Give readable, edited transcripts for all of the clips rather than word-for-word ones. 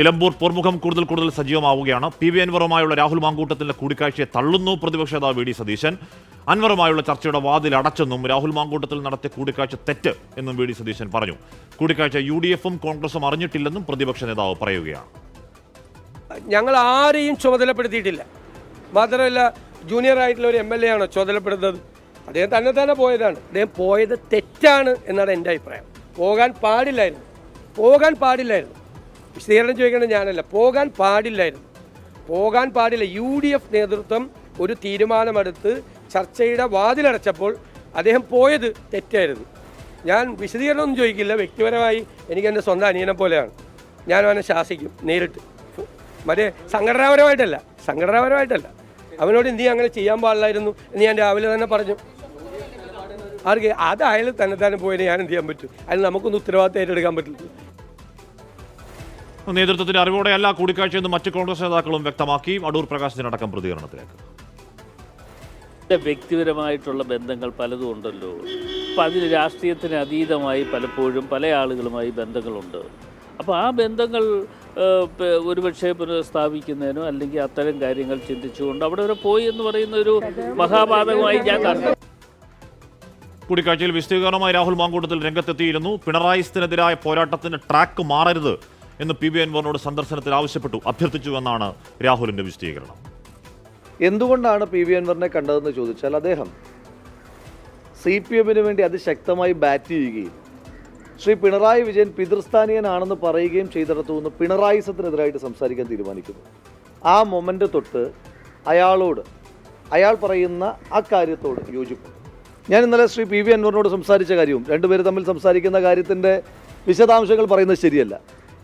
നിലമ്പൂർ പോർമുഖം കൂടുതൽ സജീവമാവുകയാണ്. പി.വി. അൻവറുമായുള്ള രാഹുൽ മാങ്കൂട്ടത്തിന്റെ കൂടിക്കാഴ്ചയെ തള്ളുന്നു പ്രതിപക്ഷ നേതാവ് വി.ഡി. സതീശൻ. അൻവറുമായുള്ള ചർച്ചയുടെ വാതിൽ അടച്ചെന്നും രാഹുൽ മാങ്കൂട്ടത്തിൽ നടത്തിയ കൂടിക്കാഴ്ച തെറ്റ് എന്നും വി.ഡി. സതീശൻ പറഞ്ഞു. കൂടിക്കാഴ്ച UDFും കോൺഗ്രസും അറിഞ്ഞിട്ടില്ലെന്നും പ്രതിപക്ഷ നേതാവ് പറയുകയാണ്. ഞങ്ങൾ ആരെയും ചുമതലപ്പെടുത്തിയിട്ടില്ല. മാത്രമല്ല, ജൂനിയർ ആയിട്ടുള്ള ഒരു MLA ആണോ ചുമതലപ്പെടുന്നത്? അദ്ദേഹം തന്നെ പോയതാണ്. അദ്ദേഹം പോയത് തെറ്റാണ് എന്നാണ് എൻ്റെ അഭിപ്രായം. പോകാൻ പാടില്ലായിരുന്നു. വിശദീകരണം ചോദിക്കേണ്ടത് ഞാനല്ല. പോകാൻ പാടില്ല. UDF നേതൃത്വം ഒരു തീരുമാനമെടുത്ത് ചർച്ചയുടെ വാതിലടച്ചപ്പോൾ അദ്ദേഹം പോയത് തെറ്റായിരുന്നു. ഞാൻ വിശദീകരണമൊന്നും ചോദിക്കില്ല. വ്യക്തിപരമായി എനിക്ക് എൻ്റെ സ്വന്തം അനിയനെ പോലെയാണ്. ഞാൻ അവനെ ശാസിക്കും നേരിട്ട്. മറ്റേ സംഘടനാപരമായിട്ടല്ല. അവനോട് നീ അങ്ങനെ ചെയ്യാൻ പാടില്ലായിരുന്നു എന്ന് ഞാൻ രാവിലെ തന്നെ പറഞ്ഞു. ആർക്ക് അത് അയാൾ തന്നെ പോയതിന് ഞാൻ എന്ത് ചെയ്യാൻ പറ്റും? അതിന് നമുക്കൊന്നും ഉത്തരവാദിത്തം ഏറ്റെടുക്കാൻ പറ്റില്ല. നേതൃത്വത്തിന്റെ അറിവോടെയല്ല കൂടിക്കാഴ്ചയെന്ന് മറ്റ് കോൺഗ്രസ് നേതാക്കളും വ്യക്തമാക്കി. അടൂർ പ്രകാശിനടക്കം പ്രതികരണത്തിലേക്ക്. വ്യക്തിപരമായിട്ടുള്ള ബന്ധങ്ങൾ പലതും ഉണ്ടല്ലോ. അപ്പം അതിന് രാഷ്ട്രീയത്തിന് അതീതമായി പലപ്പോഴും പല ആളുകളുമായി ബന്ധങ്ങളുണ്ട്. അപ്പോൾ ആ ബന്ധങ്ങൾ ഒരുപക്ഷെ പുനഃസ്ഥാപിക്കുന്നതിനോ അല്ലെങ്കിൽ അത്തരം കാര്യങ്ങൾ ചിന്തിച്ചുകൊണ്ട് അവിടെ വരെ പോയി എന്ന് പറയുന്ന ഒരു മഹാപാതകമായി ഞാൻ കാണുന്നു. കൂടിക്കാഴ്ചയിൽ വിശദീകരണമായി രാഹുൽ മാങ്കൂട്ടത്തിൽ രംഗത്തെത്തിയിരുന്നു. പിണറായിസ്റ്റിനെതിരായ പോരാട്ടത്തിന് ട്രാക്ക് മാറരുത് എന്ന് പി.വി. അൻവറിനോട് സന്ദർശനത്തിൽ അഭ്യർത്ഥിച്ചുവെന്നാണ് രാഹുലിന്റെ വിശദീകരണം. എന്തുകൊണ്ടാണ് പി.വി. അൻവറിനെ കണ്ടതെന്ന് ചോദിച്ചാൽ അദ്ദേഹം CPMന് വേണ്ടി അതിശക്തമായി ബാറ്റ് ചെയ്യുകയും ശ്രീ പിണറായി വിജയൻ പിതൃസ്ഥാനീയനാണെന്ന് പറയുകയും ചെയ്തിടത്തുനിന്ന് പിണറായിസത്തിനെതിരായിട്ട് സംസാരിക്കാൻ തീരുമാനിക്കുന്നു. ആ മൊമെൻ്റ് തൊട്ട് അയാൾ പറയുന്ന ആ കാര്യത്തോട് യോജിപ്പ്. ഞാൻ ഇന്നലെ ശ്രീ പി.വി. അൻവറിനോട് സംസാരിച്ച കാര്യവും രണ്ടുപേർ തമ്മിൽ സംസാരിക്കുന്ന കാര്യത്തിൻ്റെ വിശദാംശങ്ങൾ പറയുന്നത് ശരിയല്ല.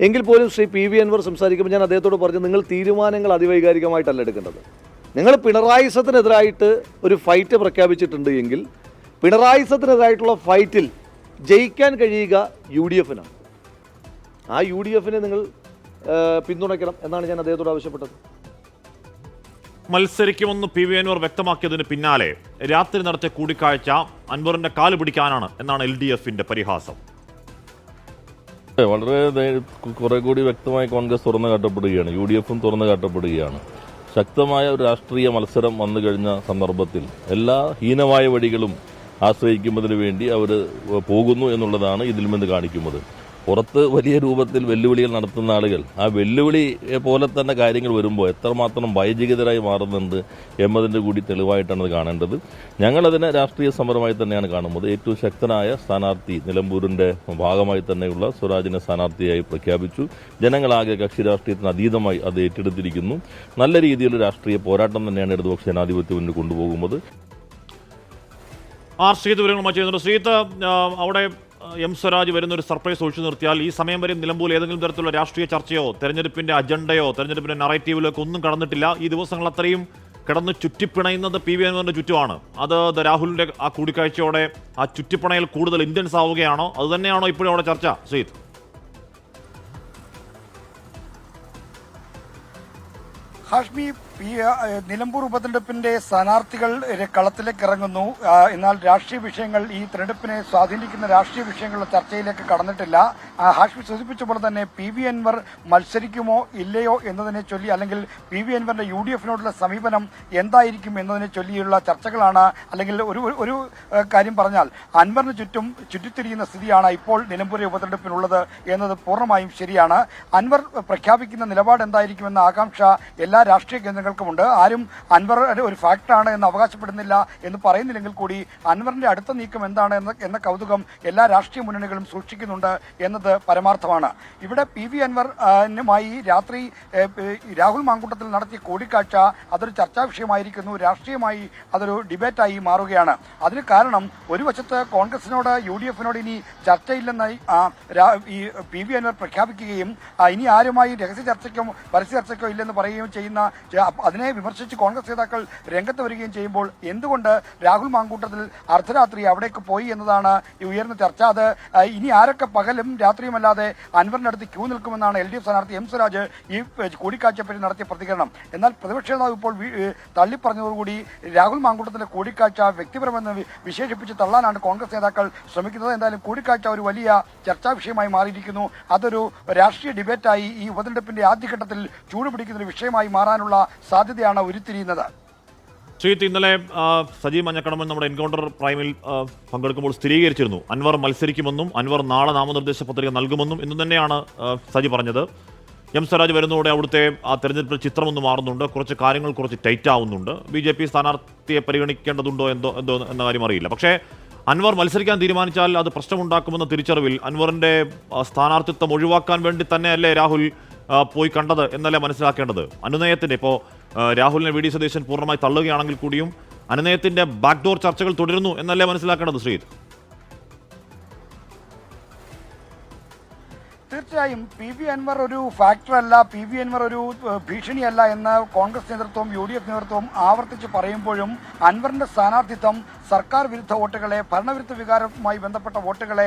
എങ്കിൽ പോലും ശ്രീ പി.വി. അൻവർ സംസാരിക്കുമ്പോൾ ഞാൻ അദ്ദേഹത്തോട് പറഞ്ഞു, നിങ്ങൾ തീരുമാനങ്ങൾ അതിവൈകാരികമായിട്ടല്ല എടുക്കേണ്ടത്. നിങ്ങൾ പിണറായിസത്തിനെതിരായിട്ട് ഒരു ഫൈറ്റ് പ്രഖ്യാപിച്ചിട്ടുണ്ട് എങ്കിൽ പിണറായിസത്തിനെതിരായിട്ടുള്ള ഫൈറ്റിൽ ജയിക്കാൻ കഴിയുക UDFനാണ്. ആ UDFനെ നിങ്ങൾ പിന്തുണയ്ക്കണം എന്നാണ് ഞാൻ അദ്ദേഹത്തോട് ആവശ്യപ്പെട്ടത്. മത്സരിക്കുമെന്ന് പി.വി. അൻവർ വ്യക്തമാക്കിയതിന് പിന്നാലെ രാത്രി നടത്തിയ കൂടിക്കാഴ്ച അൻവറിന്റെ കാല് പിടിക്കാനാണ് എന്നാണ് LDFന്റെ പരിഹാസം. വളരെ കുറെ കൂടി വ്യക്തമായി കോൺഗ്രസ് തുറന്നു കാട്ടപ്പെടുകയാണ്, UDFും തുറന്നു കാട്ടപ്പെടുകയാണ്. ശക്തമായ ഒരു രാഷ്ട്രീയ മത്സരം വന്നു കഴിഞ്ഞ സന്ദർഭത്തിൽ എല്ലാ ഹീനമായ വഴികളും ആശ്രയിക്കുന്നതിന് വേണ്ടി അവർ പോകുന്നു എന്നുള്ളതാണ് ഇതിൽ നിന്ന് കാണിക്കുന്നത്. പുറത്ത് വലിയ രൂപത്തിൽ വെല്ലുവിളികൾ നടത്തുന്ന ആളുകൾ ആ വെല്ലുവിളി പോലെ തന്നെ കാര്യങ്ങൾ വരുമ്പോൾ എത്രമാത്രം ഭയചകിതരായി മാറുന്നുണ്ട് എന്നതിൻ്റെ കൂടി തെളിവായിട്ടാണ് അത് കാണേണ്ടത്. ഞങ്ങളതിനെ രാഷ്ട്രീയ സമരമായി തന്നെയാണ് കാണുന്നത്. ഏറ്റവും ശക്തനായ സ്ഥാനാർത്ഥി നിലമ്പൂരിൻ്റെ ഭാഗമായി തന്നെയുള്ള സ്വരാജിനെ സ്ഥാനാർത്ഥിയായി പ്രഖ്യാപിച്ചു. ജനങ്ങളാകെ കക്ഷി രാഷ്ട്രീയത്തിന് അതീതമായി അത് ഏറ്റെടുത്തിരിക്കുന്നു. നല്ല രീതിയിലുള്ള രാഷ്ട്രീയ പോരാട്ടം തന്നെയാണ് ഇടതുപക്ഷ ജനാധിപത്യം മുന്നിൽ കൊണ്ടുപോകുന്നത്. ശ്രീത്ത് വിവരങ്ങളുമായി ചെയ്യുന്നുണ്ട്. ശ്രീത്ത്, അവിടെ സ്വരാജ് വരുന്നൊരു സർപ്രൈസ് ഒഴിച്ചു നിർത്തിയാൽ ഈ സമയം വരെ നിലമ്പൂരിൽ ഏതെങ്കിലും തരത്തിലുള്ള രാഷ്ട്രീയ ചർച്ചയോ തെരഞ്ഞെടുപ്പിന്റെ അജണ്ടയോ തെരഞ്ഞെടുപ്പിന്റെ നറേറ്റീവിലേക്ക് ഒന്നും കടന്നിട്ടില്ല. ഈ ദിവസങ്ങൾ അത്രയും കിടന്ന് ചുറ്റിപ്പിണയുന്നത് പി.വി. അൻവറിന്റെ ചുറ്റുമാണ്. അത് രാഹുലിന്റെ ആ കൂടിക്കാഴ്ചയോടെ ആ ചുറ്റിപ്പിണയിൽ കൂടുതൽ ഇന്റൻസ് ആവുകയാണോ? അതുതന്നെയാണോ ഇപ്പോഴും അവിടെ ചർച്ച? ശ്രീത്ത്, ഹാഷ്മി, നിലമ്പൂർ ഉപതെരഞ്ഞെടുപ്പിന്റെ സ്ഥാനാർത്ഥികൾ കളത്തിലേക്ക് ഇറങ്ങുന്നു. എന്നാൽ രാഷ്ട്രീയ വിഷയങ്ങൾ, ഈ തെരഞ്ഞെടുപ്പിനെ സ്വാധീനിക്കുന്ന രാഷ്ട്രീയ വിഷയങ്ങളുടെ ചർച്ചയിലേക്ക് കടന്നിട്ടില്ല. ഹാഷ്മി സൂചിപ്പിച്ച പോലെ തന്നെ പി.വി. അൻവർ മത്സരിക്കുമോ ഇല്ലയോ എന്നതിനെ ചൊല്ലി, അല്ലെങ്കിൽ പി.വി. അൻവറിന്റെ UDFിനോടുള്ള സമീപനം എന്തായിരിക്കും എന്നതിനെ ചൊല്ലിയുള്ള ചർച്ചകളാണ്. അല്ലെങ്കിൽ ഒരു കാര്യം പറഞ്ഞാൽ അൻവറിന് ചുറ്റിത്തിരിയുന്ന സ്ഥിതിയാണ് ഇപ്പോൾ നിലമ്പൂർ ഉപതെരഞ്ഞെടുപ്പിനുള്ളത് എന്നത് പൂർണ്ണമായും ശരിയാണ്. അൻവർ പ്രഖ്യാപിക്കുന്ന നിലപാട് എന്തായിരിക്കുമെന്ന ആകാംക്ഷ എല്ലാ രാഷ്ട്രീയ കേന്ദ്രങ്ങൾക്കുമുണ്ട്. ആരും അൻവർ ഒരു ഫാക്ടറാണ് എന്ന് അവകാശപ്പെടുന്നില്ല എന്ന് പറയുന്നില്ലെങ്കിൽ കൂടി അൻവറിന്റെ അടുത്ത നീക്കം എന്താണ് എന്ന കൗതുകം എല്ലാ രാഷ്ട്രീയ മുന്നണികളും സൂക്ഷിക്കുന്നുണ്ട് എന്നത് പരമാർത്ഥമാണ്. ഇവിടെ പി.വി. അൻവറുമായി രാത്രി രാഹുൽ മാങ്കൂട്ടത്തിൽ നടത്തിയ കൂടിക്കാഴ്ച അതൊരു ചർച്ചാ വിഷയമായിരിക്കുന്നു. രാഷ്ട്രീയമായി അതൊരു ഡിബേറ്റായി മാറുകയാണ്. അതിന് കാരണം ഒരു വശത്ത് കോൺഗ്രസിനോട് UDFിനോട് ഇനി ചർച്ചയില്ലെന്നായി ഈ പി.വി. അൻവർ പ്രഖ്യാപിക്കുകയും ഇനി ആരുമായി രഹസ്യ ചർച്ചയ്ക്കോ പരസ്യ ചർച്ചയ്ക്കോ ഇല്ലെന്ന് പറയുകയും ചെയ്യുന്ന, അതിനെ വിമർശിച്ച് കോൺഗ്രസ് നേതാക്കൾ രംഗത്ത് വരികയും ചെയ്യുമ്പോൾ എന്തുകൊണ്ട് രാഹുൽ മാങ്കൂട്ടത്തിൽ അർദ്ധരാത്രി അവിടേക്ക് പോയി എന്നതാണ് ഈ ഉയർന്ന ചർച്ച. അത് ഇനി ആരൊക്കെ പകലും രാത്രി രാത്രിയുമല്ലാതെ അൻവറിന്റെ അടുത്ത് ക്യൂ നിൽക്കുമെന്നാണ് LDF സ്ഥാനാർത്ഥി എം സ്വരാജ് ഈ കൂടിക്കാഴ്ചയെപ്പറ്റി നടത്തിയ പ്രതികരണം. എന്നാൽ പ്രതിപക്ഷ നേതാവ് ഇപ്പോൾ തള്ളിപ്പറഞ്ഞതോടുകൂടി രാഹുൽ മാങ്കൂട്ടത്തിന്റെ കൂടിക്കാഴ്ച വ്യക്തിപരമെന്ന് വിശേഷിപ്പിച്ച് തള്ളാനാണ് കോൺഗ്രസ് നേതാക്കൾ ശ്രമിക്കുന്നത്. എന്തായാലും കൂടിക്കാഴ്ച ഒരു വലിയ ചർച്ചാ വിഷയമായി മാറിയിരിക്കുന്നു. അതൊരു രാഷ്ട്രീയ ഡിബേറ്റായി ഈ ഉപതെരഞ്ഞെടുപ്പിന്റെ ആദ്യഘട്ടത്തിൽ ചൂടുപിടിക്കുന്ന ഒരു വിഷയമായി മാറാനുള്ള സാധ്യതയാണ് ഉരുത്തിരിയുന്നത്. ശ്രീത്ത്, ഇന്നലെ സജീവ് മഞ്ഞക്കടമ്പൻ നമ്മുടെ എൻകൗണ്ടർ പ്രൈമിൽ പങ്കെടുക്കുമ്പോൾ സ്ഥിരീകരിച്ചിരുന്നു അൻവർ മത്സരിക്കുമെന്നും അൻവർ നാളെ നാമനിർദ്ദേശ പത്രിക നൽകുമെന്നും എന്ന് തന്നെയാണ് സജി പറഞ്ഞത്. എം സ്വരാജ് വരുന്നതോടെ അവിടുത്തെ ആ തെരഞ്ഞെടുപ്പ് ചിത്രമൊന്ന് മാറുന്നുണ്ട്, കുറച്ച് കാര്യങ്ങൾ കുറച്ച് ടൈറ്റ് ആവുന്നുണ്ട്. BJP സ്ഥാനാർത്ഥിയെ പരിഗണിക്കേണ്ടതുണ്ടോ എന്തോ എന്ന കാര്യം അറിയില്ല. പക്ഷേ അൻവർ മത്സരിക്കാൻ തീരുമാനിച്ചാൽ അത് പ്രശ്നമുണ്ടാക്കുമെന്ന തിരിച്ചറിവിൽ അൻവറിന്റെ സ്ഥാനാർത്ഥിത്വം ഒഴിവാക്കാൻ വേണ്ടി തന്നെയല്ലേ രാഹുൽ പോയി കണ്ടത് എന്നല്ലേ മനസ്സിലാക്കേണ്ടത്. അനുനയത്തിന്റെ ഇപ്പോൾ രാഹുലിനെ VD സതീശൻ പൂർണ്ണമായി തള്ളുകയാണെങ്കിൽ കൂടിയും അനുനയത്തിന്റെ ബാക്ക്ഡോർ ചർച്ചകൾ തുടരുന്നു എന്നല്ലേ മനസ്സിലാക്കേണ്ടത് ശ്രീത്? തീർച്ചയായും PV അൻവർ ഒരു ഫാക്ടറല്ല, PV അൻവർ ഒരു ഭീഷണിയല്ല എന്ന് കോൺഗ്രസ് നേതൃത്വവും UDF നേതൃത്വവും ആവർത്തിച്ച് പറയുമ്പോഴും അൻവറിന്റെ സ്ഥാനാർത്ഥിത്വം സർക്കാർ വിരുദ്ധ വോട്ടുകളെ, ഭരണവിരുദ്ധ വികാരവുമായി ബന്ധപ്പെട്ട വോട്ടുകളെ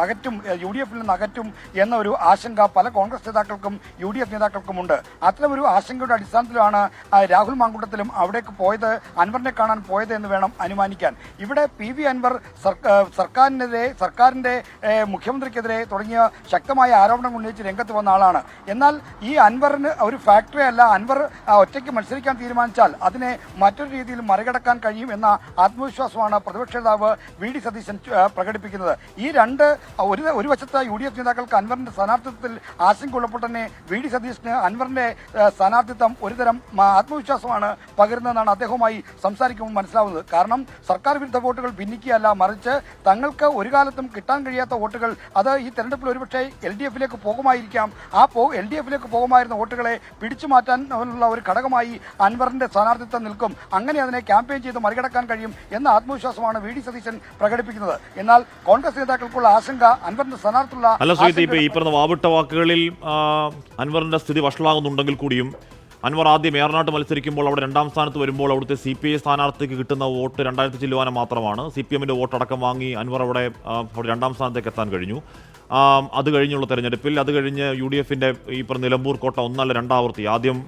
അകറ്റും, UDF-ൽ നിന്ന് അകറ്റും എന്ന ഒരു ആശങ്ക പല കോൺഗ്രസ് നേതാക്കൾക്കും UDF നേതാക്കൾക്കുമുണ്ട്. അത്തരമൊരു ആശങ്കയുടെ അടിസ്ഥാനത്തിലാണ് രാഹുൽ മാങ്കൂട്ടത്തിലും അവിടേക്ക് പോയത്, അൻവറിനെ കാണാൻ പോയത് എന്ന് വേണം അനുമാനിക്കാൻ. ഇവിടെ PV അൻവർ സർക്കാരിന്റെ മുഖ്യമന്ത്രിക്കെതിരെ തുടങ്ങിയ ശക്തമായ ആരോപണങ്ങൾ ഉന്നയിച്ച് രംഗത്ത് വന്ന ആളാണ്. എന്നാൽ ഈ അൻവറിന് ഒരു ഫാക്ടറി അല്ല, അൻവർ ഒറ്റയ്ക്ക് മത്സരിക്കാൻ തീരുമാനിച്ചാൽ അതിനെ മറ്റൊരു രീതിയിൽ മറികടക്കാൻ കഴിയും എന്ന ആത്മവിശ്വാസമാണ് പ്രതിപക്ഷ നേതാവ് VD സതീശൻ പ്രകടിപ്പിക്കുന്നത്. ഈ ഒരു വശത്ത് UDF നേതാക്കൾക്ക് അൻവറിന്റെ സ്ഥാനാർത്ഥിത്വത്തിൽ ആശങ്ക ഉള്ളപ്പോൾ തന്നെ VD സതീശന് അൻവറിന്റെ സ്ഥാനാർത്ഥിത്വം ഒരുതരം ആത്മവിശ്വാസമാണ് പകരുന്നതെന്നാണ് അദ്ദേഹവുമായി സംസാരിക്കുമ്പോൾ മനസ്സിലാവുന്നത്. കാരണം സർക്കാർ വിരുദ്ധ വോട്ടുകൾ ഭിന്നിക്കുകയല്ല, മറിച്ച് തങ്ങൾക്ക് ഒരു കാലത്തും കിട്ടാൻ കഴിയാത്ത വോട്ടുകൾ അത് ഈ തെരഞ്ഞെടുപ്പിൽ ഒരുപക്ഷെ LDF-ലേക്ക് പോകുമായിരിക്കാം. LDF-ലേക്ക് പോകുമായിരുന്ന വോട്ടുകളെ പിടിച്ചു മാറ്റാനുള്ള ഒരു ഘടകമായി അൻവറിന്റെ സ്ഥാനാർത്ഥിത്വം നിൽക്കും. അങ്ങനെ അതിനെ ക്യാമ്പയിൻ ചെയ്ത് മറികടക്കാൻ കഴിയും എന്ന ആത്മവിശ്വാസമാണ് VD സതീശൻ പ്രകടിപ്പിക്കുന്നത്. എന്നാൽ കോൺഗ്രസ് നേതാക്കൾക്കുള്ള ആശങ്ക അൻവറിന്റെ സ്ഥാനാർത്ഥിയുള്ള ഈ പറഞ്ഞ വാവിട്ട വാക്കുകളിൽ അൻവറിന്റെ സ്ഥിതി വഷളാകുന്നുണ്ടെങ്കിൽ കൂടിയും അൻവർ ആദ്യം ഏറനാട്ട് മത്സരിക്കുമ്പോൾ അവിടെ രണ്ടാം സ്ഥാനത്ത് വരുമ്പോൾ അവിടുത്തെ CPI സ്ഥാനാർത്ഥിക്ക് കിട്ടുന്ന വോട്ട് 2000 ചില്ലുവാനം മാത്രമാണ്. CPM-ന്റെ വോട്ടടക്കം വാങ്ങി അൻവർ അവിടെ രണ്ടാം സ്ഥാനത്തേക്ക് എത്താൻ കഴിഞ്ഞു. അത് കഴിഞ്ഞുള്ള തെരഞ്ഞെടുപ്പിൽ അത് കഴിഞ്ഞ് UDF-ന്റെ ഈ പറഞ്ഞ നിലമ്പൂർ കോട്ട ഒന്നല്ല രണ്ടാവർത്തി, ആദ്യം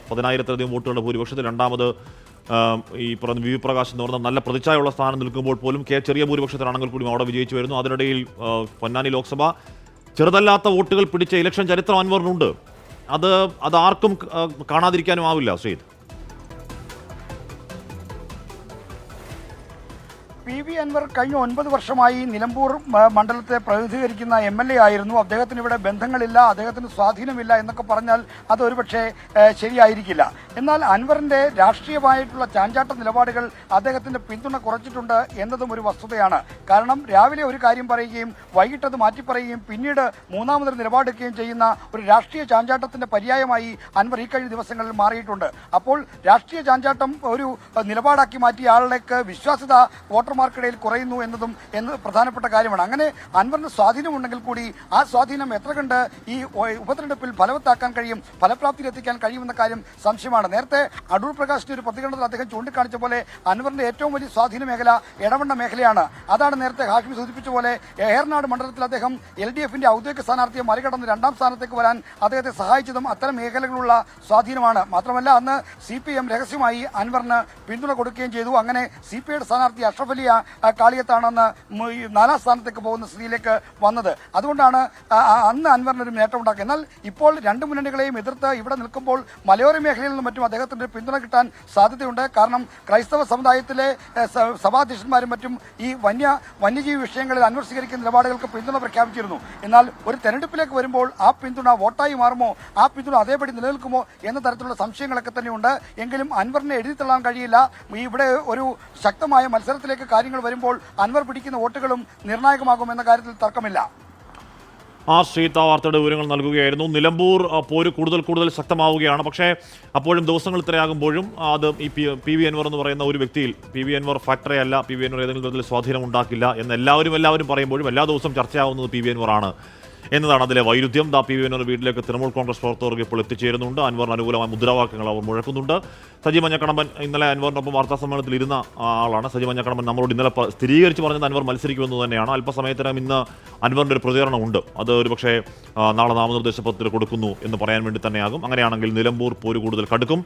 10,000-ലധികം വോട്ടുകളുടെ ഭൂരിപക്ഷത്തിൽ, രണ്ടാമത് ഈ പറഞ്ഞ VV പ്രകാശ് എന്ന് പറഞ്ഞ നല്ല പ്രതിച്ഛായുള്ള സ്ഥാനം നിൽക്കുമ്പോൾ പോലും ചെറിയ ഭൂരിപക്ഷത്തിലാണെങ്കിൽ കൂടി അവിടെ വിജയിച്ചു വരുന്നു. അതിനിടയിൽ പൊന്നാനി ലോക്സഭ ചെറുതല്ലാത്ത വോട്ടുകൾ പിടിച്ച ഇലക്ഷൻ ചരിത്രം അൻവറിനുണ്ട്. അത് ആർക്കും കാണാതിരിക്കാനും ആവില്ല ശ്രീത്. PV അൻവർ കഴിഞ്ഞ 9 വർഷമായി നിലമ്പൂർ മണ്ഡലത്തെ പ്രതിനിധീകരിക്കുന്ന MLA ആയിരുന്നു. അദ്ദേഹത്തിന് ഇവിടെ ബന്ധങ്ങളില്ല, അദ്ദേഹത്തിന് സ്വാധീനമില്ല എന്നൊക്കെ പറഞ്ഞാൽ അത് ഒരുപക്ഷെ ശരിയായിരിക്കില്ല. എന്നാൽ അൻവറിന്റെ രാഷ്ട്രീയമായിട്ടുള്ള ചാഞ്ചാട്ട നിലപാടുകൾ അദ്ദേഹത്തിന്റെ പിന്തുണ കുറച്ചിട്ടുണ്ട് എന്നതും ഒരു വസ്തുതയാണ്. കാരണം രാവിലെ ഒരു കാര്യം പറയുകയും വൈകിട്ടത് മാറ്റി പറയുകയും പിന്നീട് മൂന്നാമതൊരു നിലപാടെടുക്കുകയും ചെയ്യുന്ന ഒരു രാഷ്ട്രീയ ചാഞ്ചാട്ടത്തിന്റെ പര്യായമായി അൻവർ ഈ കഴിഞ്ഞ ദിവസങ്ങളിൽ മാറിയിട്ടുണ്ട്. അപ്പോൾ രാഷ്ട്രീയ ചാഞ്ചാട്ടം ഒരു നിലപാടാക്കി മാറ്റിയ ആളിലേക്ക് വിശ്വാസ്യത വോട്ടർമാർക്കിടയിൽ കുറയുന്നു എന്നതും പ്രധാനപ്പെട്ട കാര്യമാണ്. അങ്ങനെ അൻവറിന് സ്വാധീനമുണ്ടെങ്കിൽ കൂടി ആ സ്വാധീനം എത്ര കണ്ട് ഈ ഉപതെരഞ്ഞെടുപ്പിൽ ഫലവത്താക്കാൻ കഴിയും, ഫലപ്രാപ്തിയിലെത്തിക്കാൻ കഴിയുമെന്ന കാര്യം സംശയമാണ്. നേരത്തെ അടൂർ പ്രകാശിന്റെ ഒരു പ്രതികരണത്തിൽ അദ്ദേഹം ചൂണ്ടിക്കാണിച്ച പോലെ അൻവറിന്റെ ഏറ്റവും വലിയ സ്വാധീന മേഖല എടവണ്ണ മേഖലയാണ്. അതാണ് നേരത്തെ ഹാഷ്മി സൂചിപ്പിച്ച പോലെ ഏറനാട് മണ്ഡലത്തിൽ അദ്ദേഹം LDF-ന്റെ ഔദ്യോഗിക സ്ഥാനാർത്ഥിയെ മറികടന്ന് രണ്ടാം സ്ഥാനത്തേക്ക് വരാൻ അദ്ദേഹത്തെ സഹായിച്ചതും അത്തരം മേഖലകളുള്ള സ്വാധീനമാണ്. മാത്രമല്ല അന്ന് CPM രഹസ്യമായി അൻവറിന് പിന്തുണ കൊടുക്കുകയും ചെയ്തു. അങ്ങനെ CPI-യുടെ സ്ഥാനാർത്ഥി അഷ്റഫ് അലി കാളിയത്താണെന്ന് 4ാം സ്ഥാനത്തേക്ക് പോകുന്ന സ്ഥിതിയിലേക്ക് വന്നത്. അതുകൊണ്ടാണ് അന്ന് അൻവറിനൊരു നേട്ടം ഉണ്ടാക്കുക. എന്നാൽ ഇപ്പോൾ രണ്ട് മുന്നണികളെയും എതിർത്ത് ഇവിടെ നിൽക്കുമ്പോൾ മലയോര മേഖലയിൽ നിന്നും മറ്റും അദ്ദേഹത്തിന്റെ പിന്തുണ കിട്ടാൻ സാധ്യതയുണ്ട്. കാരണം ക്രൈസ്തവ സമുദായത്തിലെ സഭാധ്യക്ഷന്മാരും മറ്റും ഈ വന്യജീവി വിഷയങ്ങളിൽ അൻവർ സ്വീകരിക്കുന്ന നിലപാടുകൾക്ക് പിന്തുണ പ്രഖ്യാപിച്ചിരുന്നു. എന്നാൽ ഒരു തെരഞ്ഞെടുപ്പിലേക്ക് വരുമ്പോൾ ആ പിന്തുണ വോട്ടായി മാറുമോ, ആ പിന്തുണ അതേപടി നിലനിൽക്കുമോ എന്ന തരത്തിലുള്ള സംശയങ്ങളൊക്കെ തന്നെയുണ്ട്. എങ്കിലും അൻവറിനെ എഴുതിത്തള്ളാൻ കഴിയില്ല. ഇവിടെ ഒരു ശക്തമായ മത്സരത്തിലേക്ക് കാര്യങ്ങൾ വരുമ്പോൾ അൻവർ പിടിക്കുന്ന വോട്ടുകളും നിർണായകമാകുമെന്ന കാര്യത്തിൽ തർക്കമില്ല. ശ്രീത വാർത്തയുടെ വിവരങ്ങൾ നൽകുകയായിരുന്നു. നിലമ്പൂർ പോര് കൂടുതൽ ശക്തമാവുകയാണ്. പക്ഷേ അപ്പോഴും ദിവസങ്ങൾ ഇത്രയാകുമ്പോഴും അത് ഈ PV അൻവർ എന്ന് പറയുന്ന ഒരു വ്യക്തിയിൽ PV അൻവർ ഫാക്ടറി അല്ല, PV അൻവർ ഏതെങ്കിലും തരത്തിൽ സ്വാധീനം ഉണ്ടാക്കില്ല എന്ന് എല്ലാവരും പറയുമ്പോഴും എല്ലാ ദിവസവും ചർച്ചയാവുന്നത് PV അൻവർ ആണ് എന്നതാണ് അതിലെ വൈരുദ്ധ്യം. പി വി അൻവർ വീട്ടിലേക്ക് തൃണമൂൽ കോൺഗ്രസ് പ്രവർത്തകർക്ക് ഇപ്പോൾ എത്തിച്ചേരുന്നുണ്ട്. അൻവറിന് അനുകൂലമായ മുദ്രാവാക്യങ്ങൾ അവർ മുഴക്കുന്നുണ്ട്. സജി മഞ്ഞക്കടമ്പൻ ഇന്നലെ അൻവറിനൊപ്പം വാർത്താ സമ്മേളനത്തിൽ ഇരുന്ന ആളാണ്. സജി മഞ്ഞക്കടമ്പൻ നമ്മളോട് ഇന്നലെ സ്ഥിരീകരിച്ച് പറഞ്ഞത് അൻവർ മത്സരിക്കുമെന്ന് തന്നെയാണ്. അല്പസമയത്തിനകം ഇന്ന് അൻവറിൻ്റെ ഒരു പ്രതികരണമുണ്ട്. അത് ഒരുപക്ഷേ നാളെ നാമനിർദ്ദേശ പത്രിക കൊടുക്കുന്നു എന്ന് പറയാൻ വേണ്ടി തന്നെയാകും. അങ്ങനെയാണെങ്കിൽ നിലമ്പൂർ പോര് കൂടുതൽ കടുക്കും.